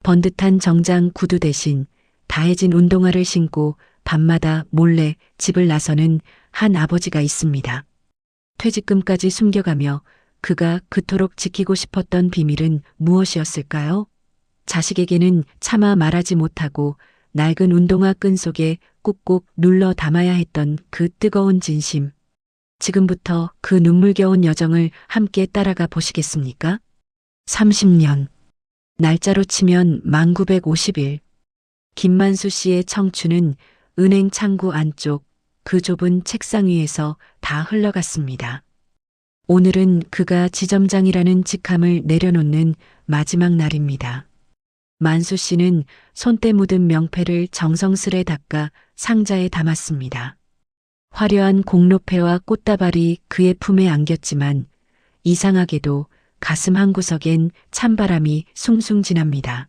번듯한 정장 구두 대신 다해진 운동화를 신고 밤마다 몰래 집을 나서는 한 아버지가 있습니다. 퇴직금까지 숨겨가며 그가 그토록 지키고 싶었던 비밀은 무엇이었을까요? 자식에게는 차마 말하지 못하고 낡은 운동화 끈 속에 꾹꾹 눌러 담아야 했던 그 뜨거운 진심. 지금부터 그 눈물겨운 여정을 함께 따라가 보시겠습니까? 30년. 날짜로 치면 1950일. 김만수 씨의 청춘은 은행 창구 안쪽 그 좁은 책상 위에서 다 흘러갔습니다. 오늘은 그가 지점장이라는 직함을 내려놓는 마지막 날입니다. 만수 씨는 손때 묻은 명패를 정성스레 닦아 상자에 담았습니다. 화려한 공로패와 꽃다발이 그의 품에 안겼지만 이상하게도 가슴 한구석엔 찬바람이 숭숭 지납니다.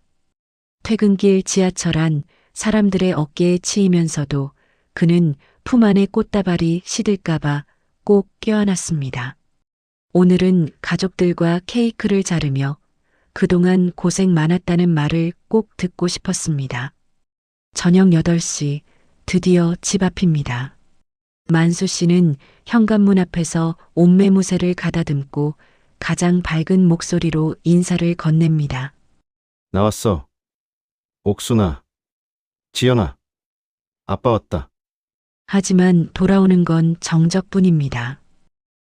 퇴근길 지하철 안 사람들의 어깨에 치이면서도 그는 품 안의 꽃다발이 시들까봐 꼭 껴안았습니다. 오늘은 가족들과 케이크를 자르며 그동안 고생 많았다는 말을 꼭 듣고 싶었습니다. 저녁 8시 드디어 집 앞입니다. 만수 씨는 현관문 앞에서 옷매무새를 가다듬고 가장 밝은 목소리로 인사를 건넵니다. 나왔어. 옥순아. 지연아. 아빠 왔다. 하지만 돌아오는 건 정적뿐입니다.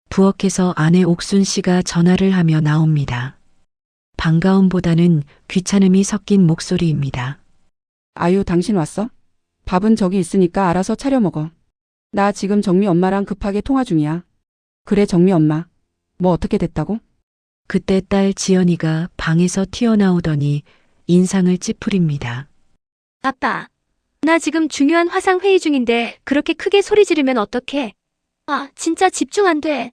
부엌에서 아내 옥순 씨가 전화를 하며 나옵니다. 반가움보다는 귀찮음이 섞인 목소리입니다. 아유, 당신 왔어? 밥은 저기 있으니까 알아서 차려 먹어. 나 지금 정미 엄마랑 급하게 통화 중이야. 그래, 정미 엄마. 뭐 어떻게 됐다고? 그때 딸 지연이가 방에서 튀어나오더니 인상을 찌푸립니다. 아빠, 나 지금 중요한 화상 회의 중인데 그렇게 크게 소리 지르면 어떡해? 아, 진짜 집중 안 돼.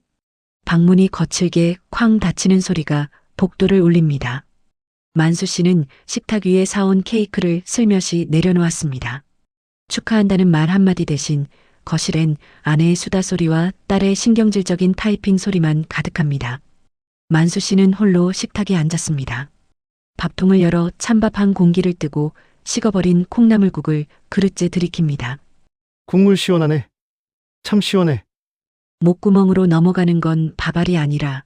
방문이 거칠게 쾅 닫히는 소리가 복도를 울립니다. 만수 씨는 식탁 위에 사온 케이크를 슬며시 내려놓았습니다. 축하한다는 말 한마디 대신 거실엔 아내의 수다 소리와 딸의 신경질적인 타이핑 소리만 가득합니다. 만수 씨는 홀로 식탁에 앉았습니다. 밥통을 열어 찬밥 한 공기를 뜨고 식어버린 콩나물국을 그릇째 들이킵니다. 국물 시원하네. 참 시원해. 목구멍으로 넘어가는 건 밥알이 아니라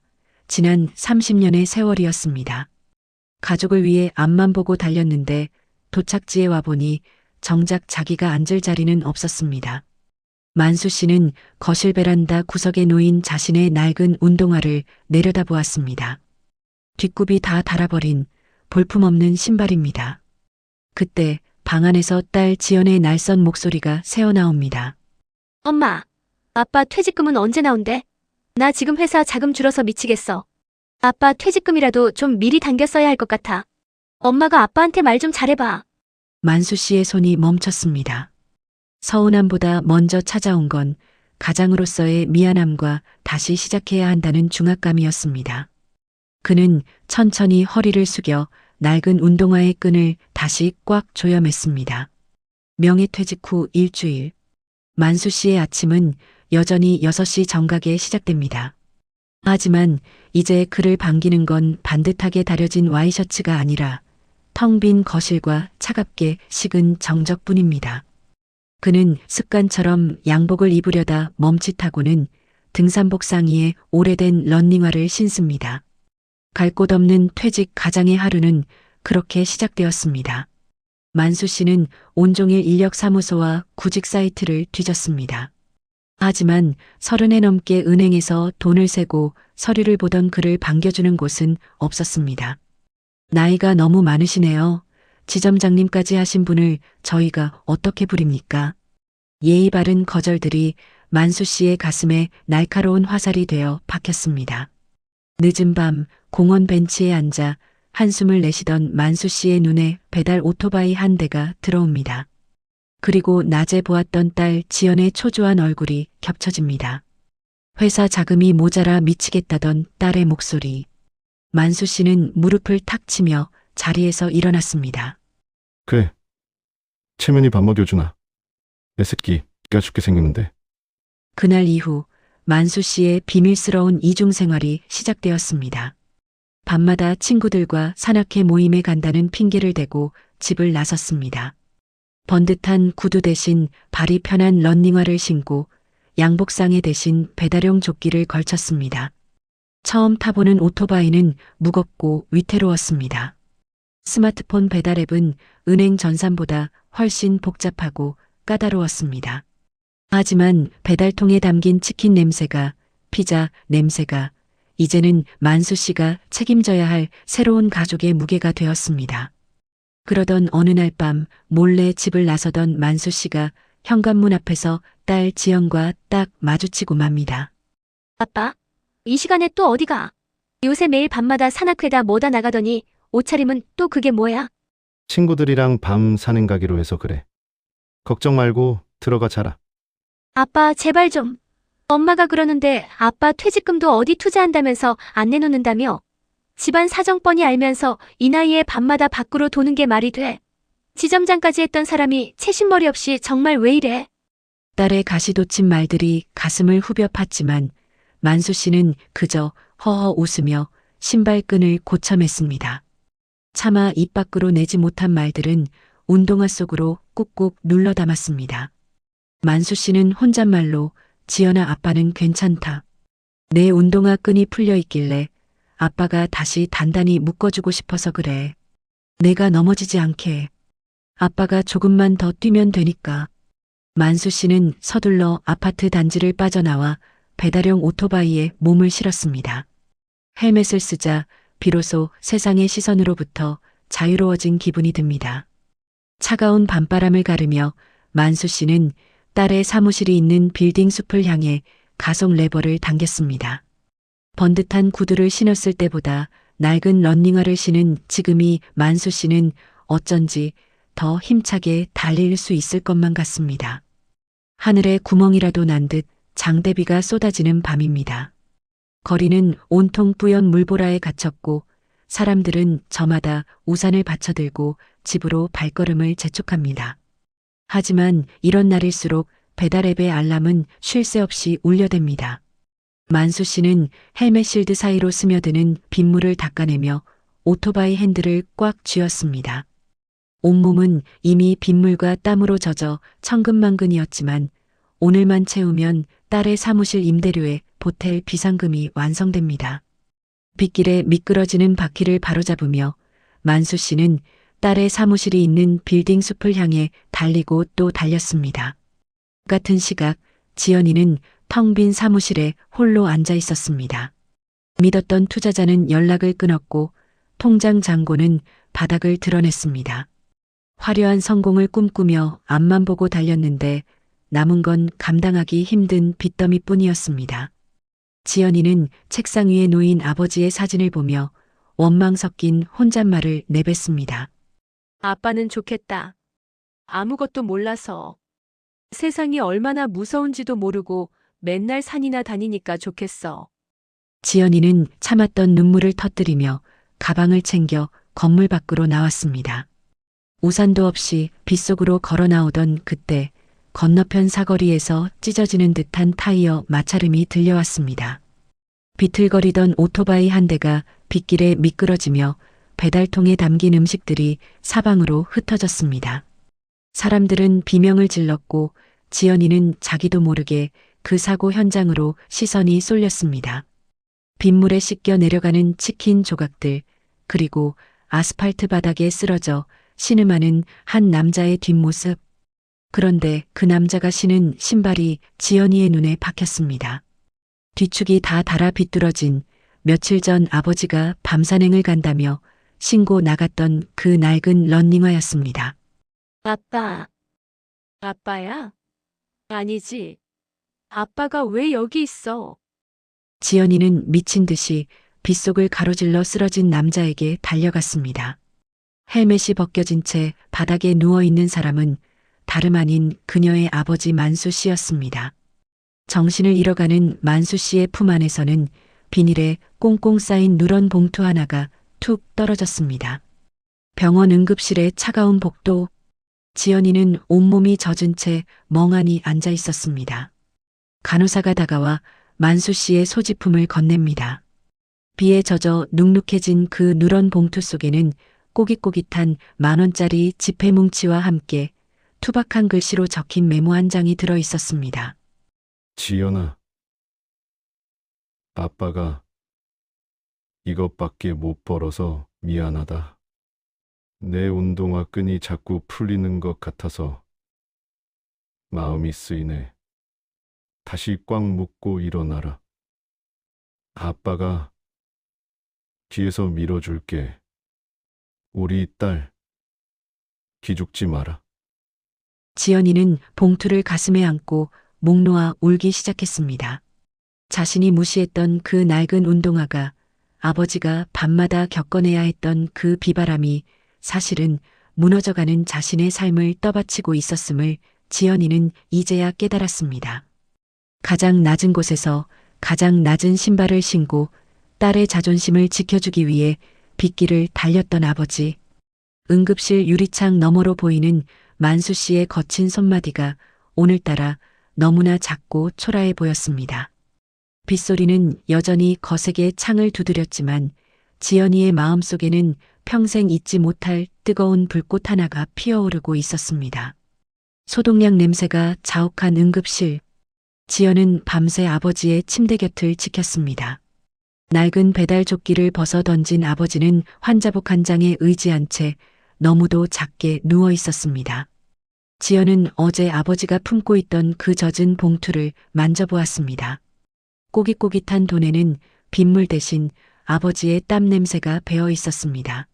지난 30년의 세월이었습니다. 가족을 위해 앞만 보고 달렸는데 도착지에 와보니 정작 자기가 앉을 자리는 없었습니다. 만수 씨는 거실 베란다 구석에 놓인 자신의 낡은 운동화를 내려다보았습니다. 뒷굽이 다 닳아버린 볼품없는 신발입니다. 그때 방 안에서 딸 지연의 날선 목소리가 새어나옵니다. 엄마, 아빠 퇴직금은 언제 나온대? 나 지금 회사 자금 줄어서 미치겠어. 아빠 퇴직금이라도 좀 미리 당겼어야 할 것 같아. 엄마가 아빠한테 말 좀 잘해봐. 만수 씨의 손이 멈췄습니다. 서운함보다 먼저 찾아온 건 가장으로서의 미안함과 다시 시작해야 한다는 중압감이었습니다. 그는 천천히 허리를 숙여 낡은 운동화의 끈을 다시 꽉 조여맸습니다. 명예퇴직 후 일주일. 만수 씨의 아침은 여전히 6시 정각에 시작됩니다. 하지만 이제 그를 반기는 건 반듯하게 다려진 와이셔츠가 아니라 텅 빈 거실과 차갑게 식은 정적뿐입니다. 그는 습관처럼 양복을 입으려다 멈칫하고는 등산복 상의에 오래된 런닝화를 신습니다. 갈 곳 없는 퇴직 가장의 하루는 그렇게 시작되었습니다. 만수 씨는 온종일 인력사무소와 구직 사이트를 뒤졌습니다. 하지만 30에 넘게 은행에서 돈을 세고 서류를 보던 그를 반겨주는 곳은 없었습니다. 나이가 너무 많으시네요. 지점장님까지 하신 분을 저희가 어떻게 부립니까? 예의 바른 거절들이 만수 씨의 가슴에 날카로운 화살이 되어 박혔습니다. 늦은 밤 공원 벤치에 앉아 한숨을 내쉬던 만수 씨의 눈에 배달 오토바이 한 대가 들어옵니다. 그리고 낮에 보았던 딸 지연의 초조한 얼굴이 겹쳐집니다. 회사 자금이 모자라 미치겠다던 딸의 목소리. 만수 씨는 무릎을 탁 치며 자리에서 일어났습니다. 그래. 체면이 밥 먹여주나. 내 새끼 기가 죽게 생겼는데. 그날 이후 만수 씨의 비밀스러운 이중 생활이 시작되었습니다. 밤마다 친구들과 산악회 모임에 간다는 핑계를 대고 집을 나섰습니다. 번듯한 구두 대신 발이 편한 런닝화를 신고 양복상에 대신 배달용 조끼를 걸쳤습니다. 처음 타보는 오토바이는 무겁고 위태로웠습니다. 스마트폰 배달 앱은 은행 전산보다 훨씬 복잡하고 까다로웠습니다. 하지만 배달통에 담긴 치킨 냄새가, 피자 냄새가 이제는 만수 씨가 책임져야 할 새로운 가족의 무게가 되었습니다. 그러던 어느 날 밤 몰래 집을 나서던 만수 씨가 현관문 앞에서 딸 지연과 딱 마주치고 맙니다. 아빠, 이 시간에 또 어디 가? 요새 매일 밤마다 산악회다 뭐다 나가더니 옷차림은 또 그게 뭐야? 친구들이랑 밤 산행 가기로 해서 그래. 걱정 말고 들어가 자라. 아빠, 제발 좀. 엄마가 그러는데 아빠 퇴직금도 어디 투자한다면서 안 내놓는다며? 집안 사정 뻔히 알면서 이 나이에 밤마다 밖으로 도는 게 말이 돼? 지점장까지 했던 사람이 채신머리 없이 정말 왜 이래? 딸의 가시돋친 말들이 가슴을 후벼 팠지만 만수 씨는 그저 허허 웃으며 신발끈을 고쳐맸습니다. 차마 입 밖으로 내지 못한 말들은 운동화 속으로 꾹꾹 눌러 담았습니다. 만수 씨는 혼잣말로 지연아 아빠는 괜찮다. 내 운동화 끈이 풀려 있길래 아빠가 다시 단단히 묶어주고 싶어서 그래. 내가 넘어지지 않게. 아빠가 조금만 더 뛰면 되니까. 만수 씨는 서둘러 아파트 단지를 빠져나와 배달용 오토바이에 몸을 실었습니다. 헬멧을 쓰자 비로소 세상의 시선으로부터 자유로워진 기분이 듭니다. 차가운 밤바람을 가르며 만수 씨는 딸의 사무실이 있는 빌딩 숲을 향해 가속 레버를 당겼습니다. 번듯한 구두를 신었을 때보다 낡은 런닝화를 신은 지금이 만수 씨는 어쩐지 더 힘차게 달릴 수 있을 것만 같습니다. 하늘에 구멍이라도 난 듯 장대비가 쏟아지는 밤입니다. 거리는 온통 뿌연 물보라에 갇혔고 사람들은 저마다 우산을 받쳐들고 집으로 발걸음을 재촉합니다. 하지만 이런 날일수록 배달앱의 알람은 쉴 새 없이 울려댑니다. 만수 씨는 헬멧 실드 사이로 스며드는 빗물을 닦아내며 오토바이 핸들을 꽉 쥐었습니다. 온몸은 이미 빗물과 땀으로 젖어 천근만근이었지만 오늘만 채우면 딸의 사무실 임대료에 보탤 비상금이 완성됩니다. 빗길에 미끄러지는 바퀴를 바로잡으며 만수 씨는 딸의 사무실이 있는 빌딩 숲을 향해 달리고 또 달렸습니다. 같은 시각 지연이는 텅 빈 사무실에 홀로 앉아 있었습니다. 믿었던 투자자는 연락을 끊었고 통장 잔고는 바닥을 드러냈습니다. 화려한 성공을 꿈꾸며 앞만 보고 달렸는데 남은 건 감당하기 힘든 빚더미뿐이었습니다. 지연이는 책상 위에 놓인 아버지의 사진을 보며 원망 섞인 혼잣말을 내뱉습니다. 아빠는 좋겠다. 아무것도 몰라서. 세상이 얼마나 무서운지도 모르고 맨날 산이나 다니니까 좋겠어. 지연이는 참았던 눈물을 터뜨리며 가방을 챙겨 건물 밖으로 나왔습니다. 우산도 없이 빗속으로 걸어 나오던 그때 건너편 사거리에서 찢어지는 듯한 타이어 마찰음이 들려왔습니다. 비틀거리던 오토바이 한 대가 빗길에 미끄러지며 배달통에 담긴 음식들이 사방으로 흩어졌습니다. 사람들은 비명을 질렀고 지연이는 자기도 모르게 그 사고 현장으로 시선이 쏠렸습니다. 빗물에 씻겨 내려가는 치킨 조각들, 그리고 아스팔트 바닥에 쓰러져 신음하는 한 남자의 뒷모습. 그런데 그 남자가 신은 신발이 지연이의 눈에 박혔습니다. 뒤축이 다 닳아 비뚤어진 며칠 전 아버지가 밤산행을 간다며 신고 나갔던 그 낡은 런닝화였습니다. 아빠. 아빠야? 아니지. 아빠가 왜 여기 있어? 지연이는 미친 듯이 빗속을 가로질러 쓰러진 남자에게 달려갔습니다. 헬멧이 벗겨진 채 바닥에 누워있는 사람은 다름 아닌 그녀의 아버지 만수 씨였습니다. 정신을 잃어가는 만수 씨의 품 안에서는 비닐에 꽁꽁 쌓인 누런 봉투 하나가 툭 떨어졌습니다. 병원 응급실의 차가운 복도. 지연이는 온몸이 젖은 채 멍하니 앉아 있었습니다. 간호사가 다가와 만수 씨의 소지품을 건넵니다. 비에 젖어 눅눅해진 그 누런 봉투 속에는 꼬깃꼬깃한 10,000원짜리 지폐 뭉치와 함께 투박한 글씨로 적힌 메모 한 장이 들어 있었습니다. 지연아, 아빠가 이것밖에 못 벌어서 미안하다. 내 운동화 끈이 자꾸 풀리는 것 같아서 마음이 쓰이네. 다시 꽉 묶고 일어나라. 아빠가 뒤에서 밀어줄게. 우리 딸, 기죽지 마라. 지연이는 봉투를 가슴에 안고 목 놓아 울기 시작했습니다. 자신이 무시했던 그 낡은 운동화가 아버지가 밤마다 겪어내야 했던 그 비바람이 사실은 무너져가는 자신의 삶을 떠받치고 있었음을 지연이는 이제야 깨달았습니다. 가장 낮은 곳에서 가장 낮은 신발을 신고 딸의 자존심을 지켜주기 위해 빗길을 달렸던 아버지. 응급실 유리창 너머로 보이는 만수 씨의 거친 손마디가 오늘따라 너무나 작고 초라해 보였습니다. 빗소리는 여전히 거세게 창을 두드렸지만 지연이의 마음속에는 평생 잊지 못할 뜨거운 불꽃 하나가 피어오르고 있었습니다. 소독약 냄새가 자욱한 응급실. 지연은 밤새 아버지의 침대 곁을 지켰습니다. 낡은 배달 조끼를 벗어 던진 아버지는 환자복 한 장에 의지한 채 너무도 작게 누워 있었습니다. 지연은 어제 아버지가 품고 있던 그 젖은 봉투를 만져보았습니다. 꼬깃꼬깃한 돈에는 빗물 대신 아버지의 땀 냄새가 배어 있었습니다.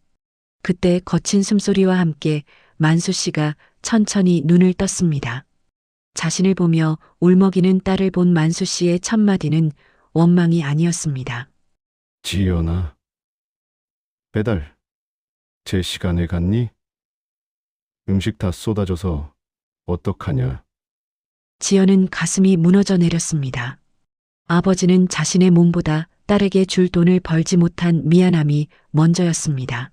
그때 거친 숨소리와 함께 만수 씨가 천천히 눈을 떴습니다. 자신을 보며 울먹이는 딸을 본 만수 씨의 첫 마디는 원망이 아니었습니다. 지연아, 배달, 제 시간에 갔니? 음식 다 쏟아져서 어떡하냐? 지연은 가슴이 무너져 내렸습니다. 아버지는 자신의 몸보다 딸에게 줄 돈을 벌지 못한 미안함이 먼저였습니다.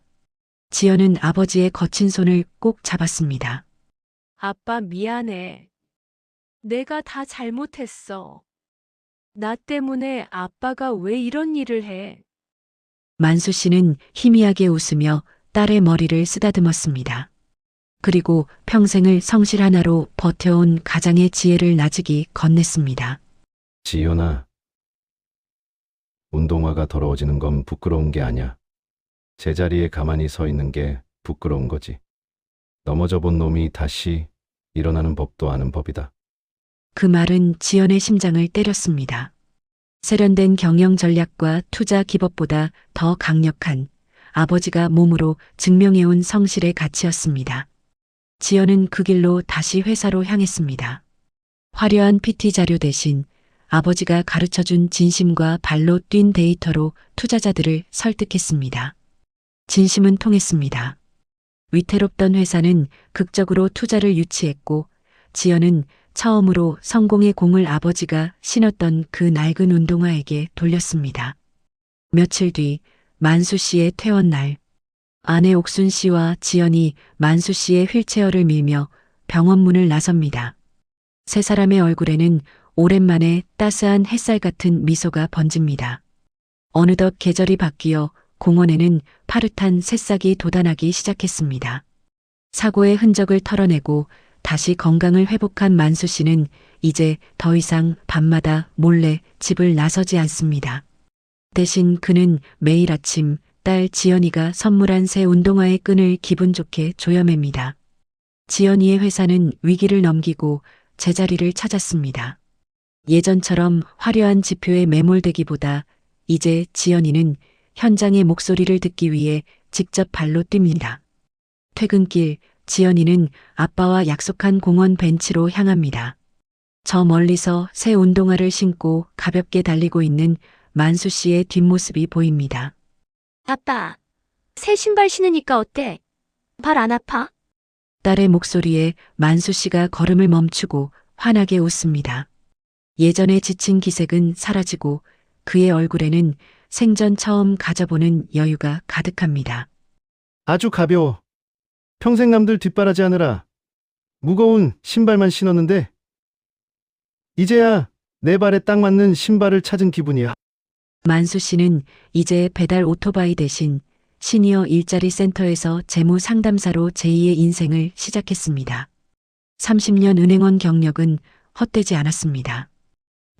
지연은 아버지의 거친 손을 꼭 잡았습니다. 아빠 미안해. 내가 다 잘못했어. 나 때문에 아빠가 왜 이런 일을 해? 만수 씨는 희미하게 웃으며 딸의 머리를 쓰다듬었습니다. 그리고 평생을 성실 하나로 버텨온 가장의 지혜를 나직이 건넸습니다. 지연아, 운동화가 더러워지는 건 부끄러운 게 아니야. 제자리에 가만히 서 있는 게 부끄러운 거지. 넘어져 본 놈이 다시 일어나는 법도 아는 법이다. 그 말은 지연의 심장을 때렸습니다. 세련된 경영 전략과 투자 기법보다 더 강력한 아버지가 몸으로 증명해온 성실의 가치였습니다. 지연은 그 길로 다시 회사로 향했습니다. 화려한 PT 자료 대신 아버지가 가르쳐준 진심과 발로 뛴 데이터로 투자자들을 설득했습니다. 진심은 통했습니다. 위태롭던 회사는 극적으로 투자를 유치했고 지연은 처음으로 성공의 공을 아버지가 신었던 그 낡은 운동화에게 돌렸습니다. 며칠 뒤 만수 씨의 퇴원날, 아내 옥순 씨와 지연이 만수 씨의 휠체어를 밀며 병원 문을 나섭니다. 세 사람의 얼굴에는 오랜만에 따스한 햇살 같은 미소가 번집니다. 어느덧 계절이 바뀌어 공원에는 파릇한 새싹이 돋아나기 시작했습니다. 사고의 흔적을 털어내고 다시 건강을 회복한 만수 씨는 이제 더 이상 밤마다 몰래 집을 나서지 않습니다. 대신 그는 매일 아침 딸 지연이가 선물한 새 운동화의 끈을 기분 좋게 조여맵니다. 지연이의 회사는 위기를 넘기고 제자리를 찾았습니다. 예전처럼 화려한 지표에 매몰되기보다 이제 지연이는 현장의 목소리를 듣기 위해 직접 발로 뜁니다. 퇴근길 지연이는 아빠와 약속한 공원 벤치로 향합니다. 저 멀리서 새 운동화를 신고 가볍게 달리고 있는 만수 씨의 뒷모습이 보입니다. 아빠, 새 신발 신으니까 어때? 발 안 아파? 딸의 목소리에 만수 씨가 걸음을 멈추고 환하게 웃습니다. 예전의 지친 기색은 사라지고 그의 얼굴에는 생전 처음 가져보는 여유가 가득합니다. 아주 가벼워. 평생 남들 뒷바라지하느라 무거운 신발만 신었는데 이제야 내 발에 딱 맞는 신발을 찾은 기분이야. 만수 씨는 이제 배달 오토바이 대신 시니어 일자리 센터에서 재무 상담사로 제2의 인생을 시작했습니다. 30년 은행원 경력은 헛되지 않았습니다.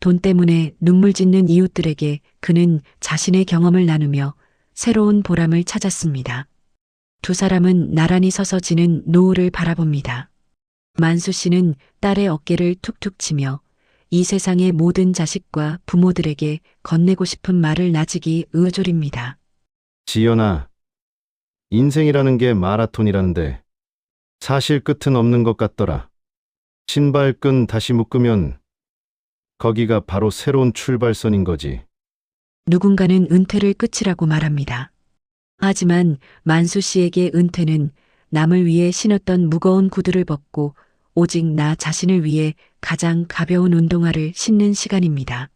돈 때문에 눈물 짓는 이웃들에게 그는 자신의 경험을 나누며 새로운 보람을 찾았습니다. 두 사람은 나란히 서서 지는 노을을 바라봅니다. 만수 씨는 딸의 어깨를 툭툭 치며 이 세상의 모든 자식과 부모들에게 건네고 싶은 말을 나직이 의조립니다. 지연아, 인생이라는 게 마라톤이란데 사실 끝은 없는 것 같더라. 신발끈 다시 묶으면 거기가 바로 새로운 출발선인 거지. 누군가는 은퇴를 끝이라고 말합니다. 하지만 만수 씨에게 은퇴는 남을 위해 신었던 무거운 구두를 벗고 오직 나 자신을 위해 가장 가벼운 운동화를 신는 시간입니다.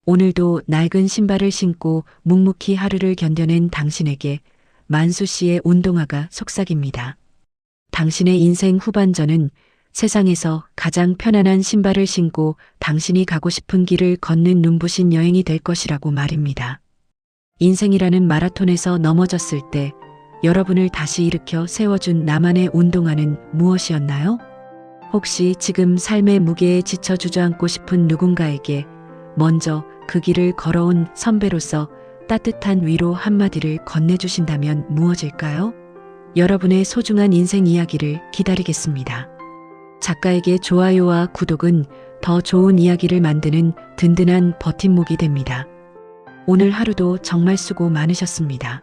오늘도 낡은 신발을 신고 묵묵히 하루를 견뎌낸 당신에게 만수 씨의 운동화가 속삭입니다. 당신의 인생 후반전은 세상에서 가장 편안한 신발을 신고 당신이 가고 싶은 길을 걷는 눈부신 여행이 될 것이라고 말입니다. 인생이라는 마라톤에서 넘어졌을 때 여러분을 다시 일으켜 세워준 나만의 운동화는 무엇이었나요? 혹시 지금 삶의 무게에 지쳐 주저앉고 싶은 누군가에게 먼저 그 길을 걸어온 선배로서 따뜻한 위로 한마디를 건네주신다면 무엇일까요? 여러분의 소중한 인생 이야기를 기다리겠습니다. 작가에게 좋아요와 구독은 더 좋은 이야기를 만드는 든든한 버팀목이 됩니다. 오늘 하루도 정말 수고 많으셨습니다.